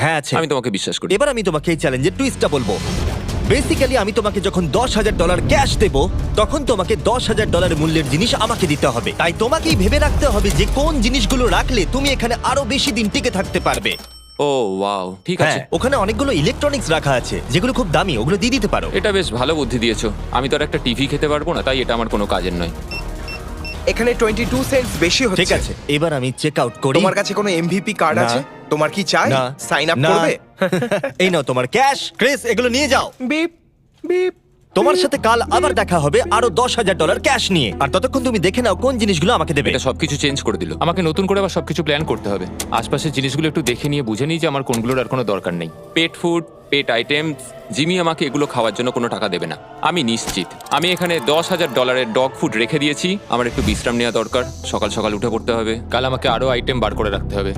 হ্যাঁ আছে। আমি তোমাকে বিশ্বাস করি। এবার আমি তোমাকে এই চ্যালেঞ্জের টুইস্টটা বলবো। বেসিক্যালি আমি তোমাকে যখন $10,000 ক্যাশ দেব, তখন তোমাকে $10,000 মূল্যের জিনিস আমাকে দিতে হবে। তাই তোমাকেই ভেবে রাখতে হবে যে কোন জিনিসগুলো রাখলে তুমি এখানে আরো বেশি দিন টিকে থাকতে পারবে। ও ওয়াও, ঠিক আছে। হ্যাঁ, ওখানে অনেকগুলো ইলেকট্রনিক্স রাখা আছে যেগুলো খুব দামি, ওগুলো দিয়ে দিতে পারো। এটা বেশ ভালো বুদ্ধি দিয়েছো। আমি তো আর একটা টিভি খেতে পারবো না, তাই এটা আমার কোনো কাজের নয়। এখানে 22 সেন্টস বেশি হচ্ছে। ঠিক আছে, এবার আমি চেক আউট করি। তোমার কাছে কোনো এমভিপি কার্ড না। আছে? তোমার কি চাই? না। সাইন আপ না। করবে? এই নাও তোমার ক্যাশ। ক্রিস, এগুলো নিয়ে যাও। Beep beep. তোমার সাথে কাল আবার দেখা হবে আরো $10,000 ক্যাশ নিয়ে। আর ততক্ষণ তুমি দেখে নাও কোন জিনিসগুলো আমাকে দেবে। এটা সবকিছু চেঞ্জ করে দিল। আমাকে নতুন করে আবার সবকিছু প্ল্যান করতে হবে। আশপাশের জিনিসগুলো একটু দেখে নিয়ে বুঝে নিই যে আমার কোনগুলোর আর কোনো দরকার নেই। পেট ফুড, পেট আইটেমস, জিমি আমাকে এগুলো খাওয়ার জন্য কোনো টাকা দেবে না, আমি নিশ্চিত। আমি এখানে $10,000 ডগ ফুড রেখে দিয়েছি। আমার একটু বিশ্রাম নেওয়া দরকার, সকাল সকাল উঠে পড়তে হবে। কাল আমাকে আরো আইটেম বার করে রাখতে হবে।